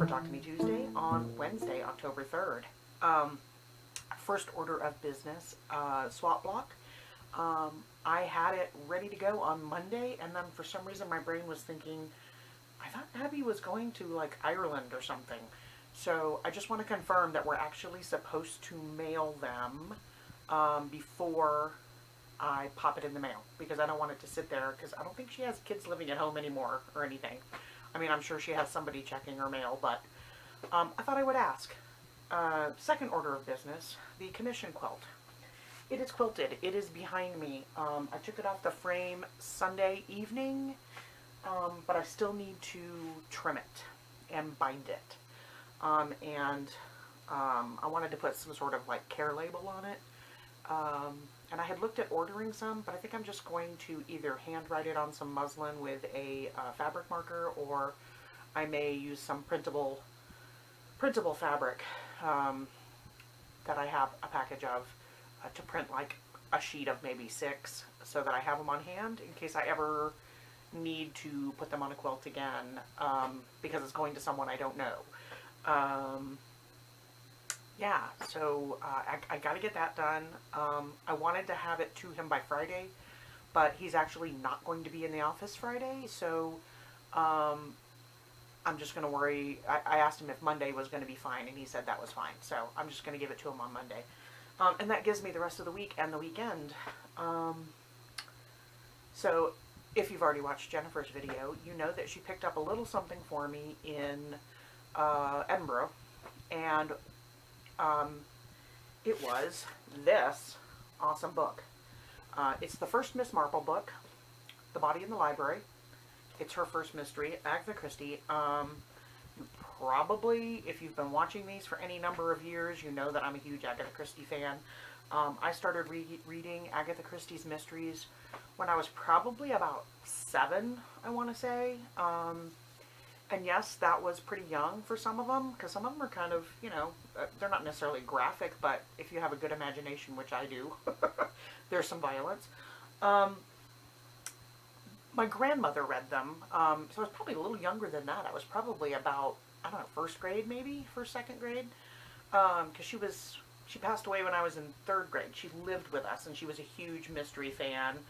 for Talk to Me Tuesday on Wednesday, October 3rd. First order of business, swap block. I had it ready to go on Monday, and then for some reason my brain was thinking, I thought Abby was going to like Ireland or something. So I just want to confirm that we're actually supposed to mail them before I pop it in the mail, because I don't want it to sit there, because I don't think she has kids living at home anymore or anything. I mean, I'm sure she has somebody checking her mail, but I thought I would ask. Second order of business, the commission quilt. It is quilted. It is behind me. I took it off the frame Sunday evening, but I still need to trim it and bind it. I wanted to put some sort of like care label on it. And I had looked at ordering some, but I think I'm just going to either handwrite it on some muslin with a fabric marker, or I may use some printable fabric that I have a package of to print like a sheet of maybe 6, so that I have them on hand in case I ever need to put them on a quilt again, because it's going to someone I don't know. Yeah, so I got to get that done. I wanted to have it to him by Friday, but he's actually not going to be in the office Friday, so I'm just going to worry. I asked him if Monday was going to be fine, and he said that was fine, so I'm just going to give it to him on Monday. And that gives me the rest of the week and the weekend. So if you've already watched Jennifer's video, you know that she picked up a little something for me in Edinburgh, and it was this awesome book. It's the first Miss Marple book, The Body in the Library. It's her first mystery, Agatha Christie. You probably, if you've been watching these for any number of years, you know that I'm a huge Agatha Christie fan. I started reading Agatha Christie's mysteries when I was probably about 7, I want to say. And yes, that was pretty young for some of them, because some of them are kind of, you know, they're not necessarily graphic, but if you have a good imagination, which I do, there's some violence. My grandmother read them, so I was probably a little younger than that. I was probably about, I don't know, first grade maybe, first, second grade, because she passed away when I was in 3rd grade. She lived with us, and she was a huge mystery fan,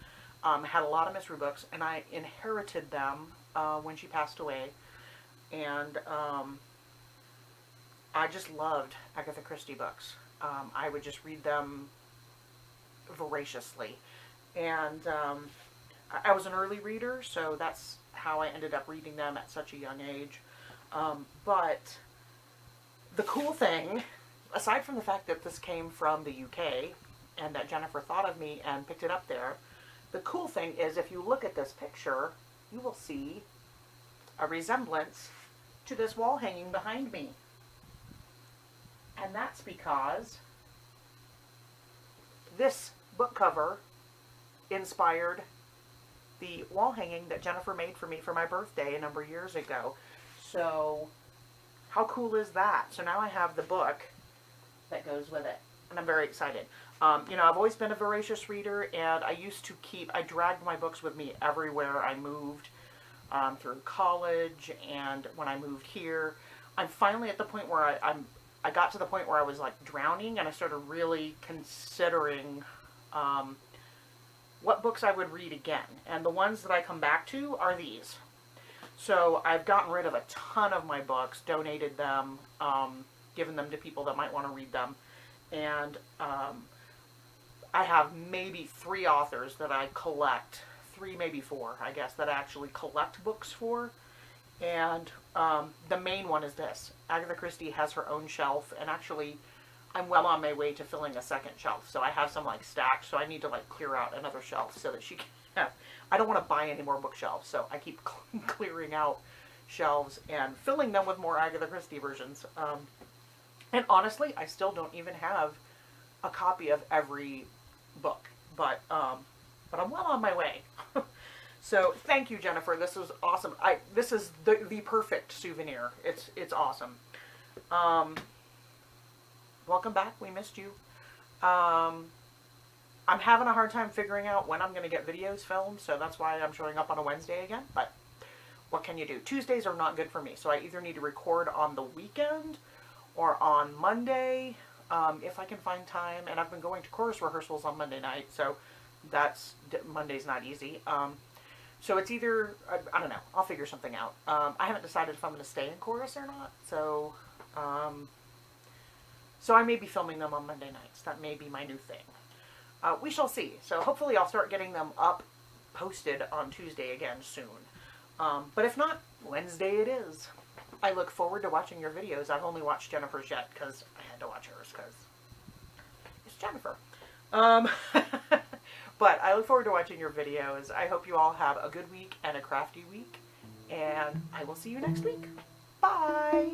had a lot of mystery books, and I inherited them when she passed away. And I just loved Agatha Christie books. I would just read them voraciously. And I was an early reader, so that's how I ended up reading them at such a young age. But the cool thing, aside from the fact that this came from the UK and that Jennifer thought of me and picked it up there, the cool thing is if you look at this picture, you will see a resemblance to this wall hanging behind me. And that's because this book cover inspired the wall hanging that Jennifer made for me for my birthday a number of years ago. So how cool is that? So now I have the book that goes with it, and I'm very excited. You know, I've always been a voracious reader, and I dragged my books with me everywhere I moved. Through college, and when I moved here, I'm finally at the point where I got to the point where I was like drowning, and I started really considering what books I would read again. And the ones that I come back to are these. So I've gotten rid of a ton of my books, donated them, given them to people that might want to read them, and I have maybe 3 authors that I collect. 3, maybe 4, I guess, that I actually collect books for. And the main one is this. Agatha Christie has her own shelf, and actually I'm well on my way to filling a 2nd shelf. So I have some like stacked, so I need to like clear out another shelf so that she can have, I don't want to buy any more bookshelves, so I keep clearing out shelves and filling them with more Agatha Christie versions. And honestly, I still don't even have a copy of every book, but I'm well on my way. So thank you, Jennifer. This was awesome. This is the perfect souvenir. It's awesome. Welcome back. We missed you. I'm having a hard time figuring out when I'm going to get videos filmed, so that's why I'm showing up on a Wednesday again. But what can you do? Tuesdays are not good for me, so I either need to record on the weekend or on Monday, if I can find time. And I've been going to chorus rehearsals on Monday night, so Monday's not easy. So it's either, I don't know, I'll figure something out. I haven't decided if I'm going to stay in chorus or not, so I may be filming them on Monday nights. That may be my new thing. We shall see. So hopefully I'll start getting them up, posted on Tuesday again soon. But if not, Wednesday it is. I look forward to watching your videos. I've only watched Jennifer's yet because I had to watch hers because it's Jennifer. But I look forward to watching your videos. I hope you all have a good week and a crafty week. And I will see you next week. Bye!